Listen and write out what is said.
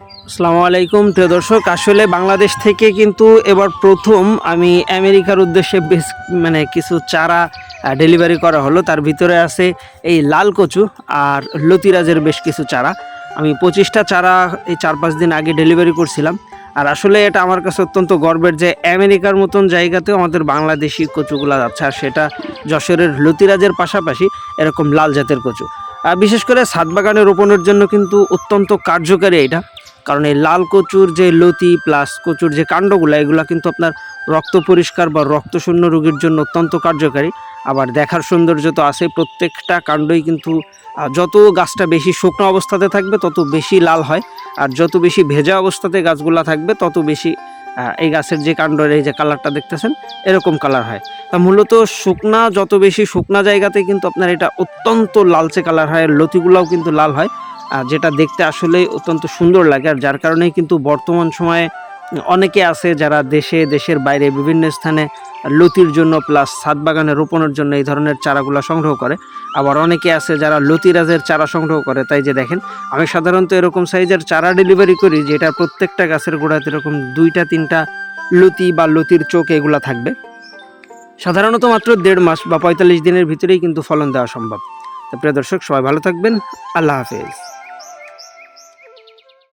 আসসালামু আলাইকুম প্রিয় দর্শক, আসলে বাংলাদেশ থেকে কিন্তু এবার প্রথম আমি আমেরিকার উদ্দেশ্যে বেশ কিছু চারা ডেলিভারি করা হলো। তার ভিতরে আছে এই লাল কচু আর লতিরাজের বেশ কিছু চারা। আমি 25টা চারা এই 4-5 দিন আগে ডেলিভারি করছিলাম। আর আসলে এটা আমার কাছে অত্যন্ত গর্বের যে আমেরিকার মতন জায়গাতেও আমাদের বাংলাদেশি কচুগুলা যাচ্ছে, আর সেটা যশোরের লতিরাজের পাশাপাশি এরকম লাল জাতের কচু। বিশেষ করে ছাদ বাগানে রোপণের জন্য কিন্তু অত্যন্ত কার্যকারী এটা, কারণ এই লাল কচুর যে লতি প্লাস কচুর যে কাণ্ডগুলো, এগুলো কিন্তু আপনার রক্ত পরিষ্কার বা রক্তশূন্য রোগীর জন্য অত্যন্ত কার্যকারী। আবার দেখার সৌন্দর্য তো আছে, প্রত্যেকটা কাণ্ডই কিন্তু যত গাছটা বেশি শুকনো অবস্থাতে থাকবে তত বেশি লাল হয়, আর যত বেশি ভেজা অবস্থাতে গাছগুলা থাকবে তত বেশি এই গাছের যে কাণ্ডের এই যে কালারটা দেখতেছেন এরকম কালার হয়। তা মূলত যত বেশি শুকনা জায়গাতে কিন্তু আপনার এটা অত্যন্ত লালচে কালার হয়, লতিগুলাও কিন্তু লাল হয়, যেটা দেখতে আসলেই অত্যন্ত সুন্দর লাগে। আর যার কারণেই কিন্তু বর্তমান সময়ে অনেকে আছে যারা দেশের বাইরে বিভিন্ন স্থানে লতির জন্য প্লাস ছাদ বাগানে রোপণের জন্য এই ধরনের চারাগুলো সংগ্রহ করে। আবার অনেকে আছে যারা লতিরাজের চারা সংগ্রহ করে। তাই যে দেখেন, আমি সাধারণত এরকম সাইজের চারা ডেলিভারি করি যেটা প্রত্যেকটা গাছের গোড়াতে এরকম 2-3টা লতি বা লতির চোখ এগুলা থাকবে। সাধারণত মাত্র 1.5 মাস বা 45 দিনের ভিতরেই কিন্তু ফলন দেওয়া সম্ভব। তো প্রিয় দর্শক, সবাই ভালো থাকবেন। আল্লাহ হাফেজ।